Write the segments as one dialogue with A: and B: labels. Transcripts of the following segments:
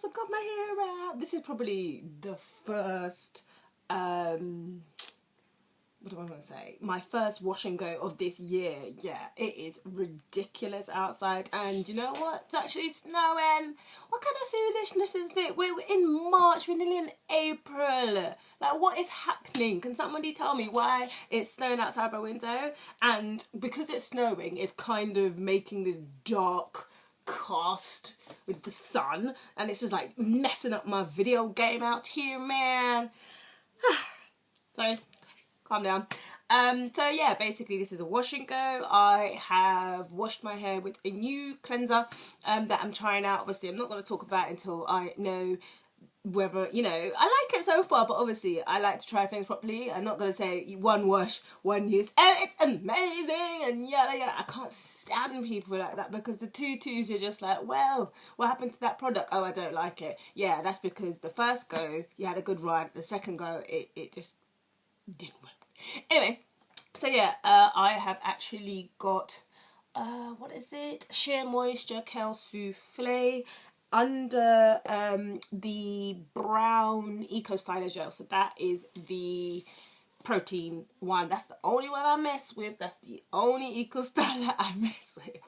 A: I've got my hair out. This is probably the first, what do I want to say? My first wash and go of this year. Yeah, it is ridiculous outside. And you know what? It's actually snowing. What kind of foolishness is this? We're in March. We're nearly in April. Like, what is happening? Can somebody tell me why it's snowing outside my window? And because it's snowing, it's kind of making this dark cast with the sun. And it's just like messing up my video game out here, man. Sorry. Calm down. So yeah, basically this is a wash and go. I have washed my hair with a new cleanser that I'm trying out. Obviously, I'm not going to talk about it until I know whether, you know, I like it so far, but obviously I like to try things properly. I'm not going to say one wash, one use, oh, it's amazing, and yada yada. I can't stand people like that, because the two-twos are just like, well, what happened to that product? Oh, I don't like it. Yeah, that's because the first go, you had a good run. The second go, it just didn't work. Anyway, so yeah, I have actually got, what is it? Sheer Moisture Kale Souffle under the brown Eco Styler gel. So that is the protein one. That's the only one I mess with. That's the only Eco Styler I mess with.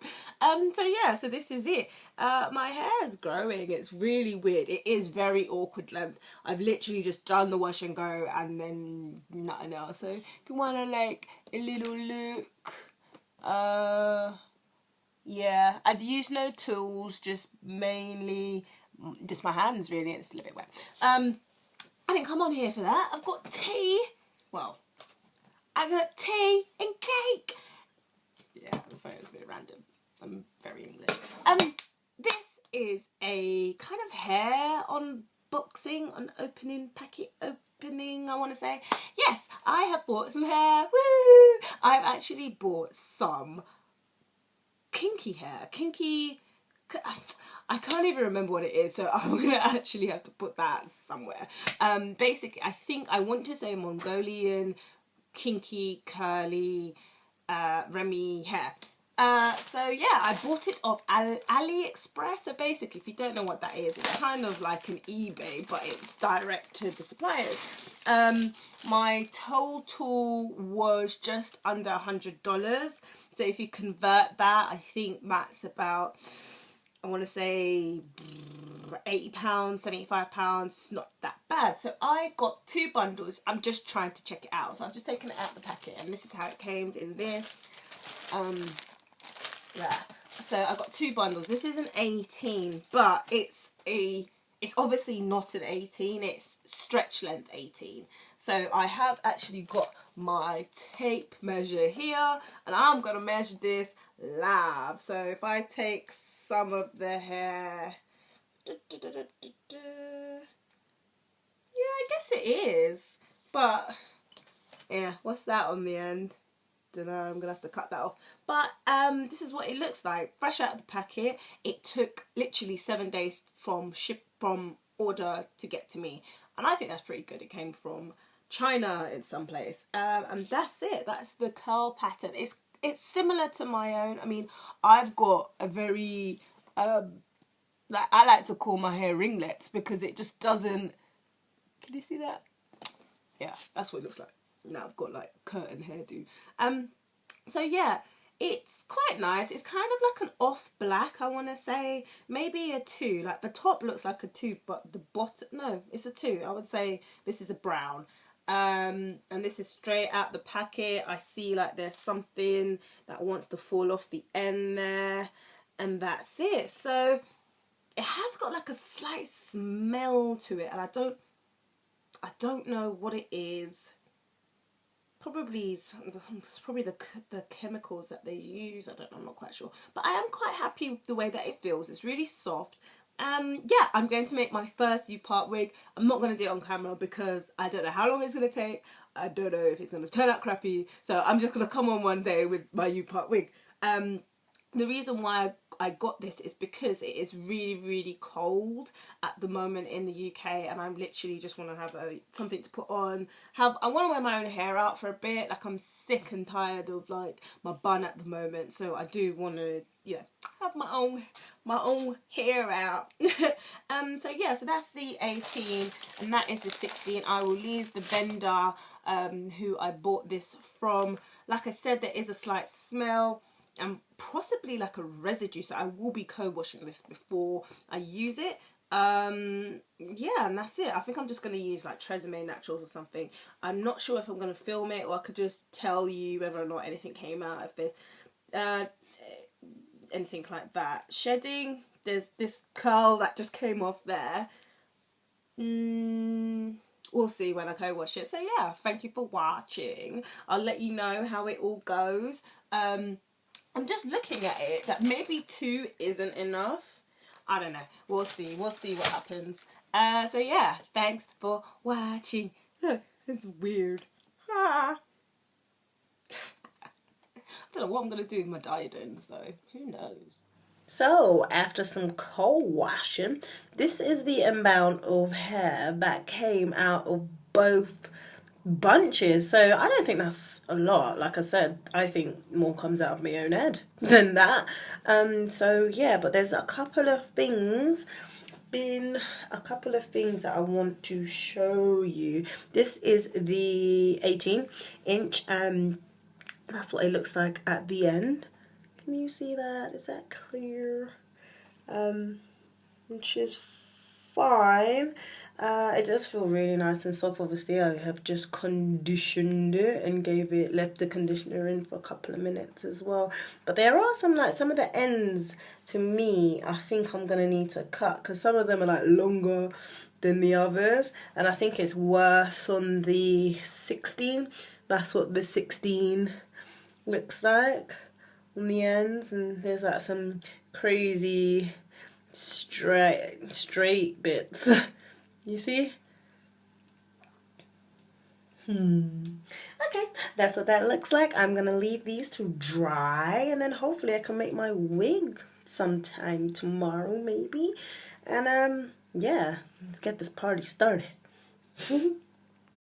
A: So yeah, so this is it. My hair is growing. It's really weird. It is very awkward length. I've literally just done the wash and go and then nothing else. So if you want to like a little look, yeah, I'd use no tools, just mainly just my hands really. It's a little bit wet. I didn't come on here for that. I've got tea. Well, I got tea and cake. Yeah, sorry, it's a bit random. I'm very English. This is a kind of hair unboxing, opening, packet opening, I want to say. Yes, I have bought some hair. Woo! I've actually bought some Kinky hair. Kinky, I can't even remember what it is, so I'm going to actually have to put that somewhere. Basically, I think I want to say Mongolian Kinky Curly Remy hair. So yeah, I bought it off AliExpress. So basically, if you don't know what that is, it's kind of like an eBay, but it's direct to the suppliers. My total was just under $100. So if you convert that, I think that's about, I want to say £80, £75, not that bad. So I got 2 bundles. I'm just trying to check it out. So I've just taken it out of the packet, and this is how it came in this. Yeah. So I got 2 bundles. This is an 18, but it's obviously not an 18. It's stretch length 18. So I have actually got my tape measure here, and I'm gonna measure this live. So if I take some of the hair, yeah, I guess it is, but yeah, what's that on the end? Don't know, I'm gonna have to cut that off. But this is what it looks like, fresh out of the packet. It took literally 7 days from order to get to me, and I think that's pretty good. It came from China in some place, and that's it. That's the curl pattern. It's similar to my own. I mean, I've got a very like, I like to call my hair ringlets, because it just doesn't, can you see that? Yeah, that's what it looks like. Now I've got like curtain hairdo. So yeah, it's quite nice. It's kind of like an off black, I want to say. Maybe a 2. Like the top looks like a 2, but the bottom, no, it's a 2. I would say this is a brown. And this is straight out the packet. I see like there's something that wants to fall off the end there, and that's it. So it has got like a slight smell to it, and I don't know what it is. Probably the chemicals that they use. I don't know, I'm not quite sure, but I am quite happy with the way that it feels. It's really soft. Yeah, I'm going to make my first U-part wig. I'm not going to do it on camera because I don't know how long it's going to take. I don't know if it's going to turn out crappy, so I'm just going to come on one day with my U-part wig. The reason why I got this is because it is really, really cold at the moment in the UK, and I literally just want to have something to put on. I want to wear my own hair out for a bit. Like, I'm sick and tired of like my bun at the moment, so I do want to yeah, have my own hair out. So yeah, so that's the 18 and that is the 16. I will leave the vendor who I bought this from. Like I said, there is a slight smell and possibly like a residue, so I will be co-washing this before I use it. Yeah, and that's it. I think I'm just going to use like Tresemme Naturals or something. I'm not sure if I'm going to film it, or I could just tell you whether or not anything came out of this, anything like that. Shedding, there's this curl that just came off there. We'll see when I co-wash it. So yeah, thank you for watching. I'll let you know how it all goes. I'm just looking at it that maybe 2 isn't enough. I don't know. We'll see. We'll see what happens. So yeah, thanks for watching. Look, it's weird. I don't know what I'm going to do with my diadems though. Who knows? So, after some co-washing, this is the amount of hair that came out of both bunches. So I don't think that's a lot. Like I said, I think more comes out of my own head than that. So yeah, but there's a couple of things that I want to show you. This is the 18-inch. That's what it looks like at the end. Can you see that? Is that clear? Which is fine. It does feel really nice and soft. Obviously, I have just conditioned it and left the conditioner in for a couple of minutes as well. But there are some of the ends, to me, I think I'm gonna need to cut, because some of them are like longer than the others, and I think it's worse on the 16. That's what the 16 looks like on the ends, and there's like some crazy straight bits. You see? Okay, that's what that looks like. I'm gonna leave these to dry, and then hopefully I can make my wig sometime tomorrow maybe. And yeah, let's get this party started.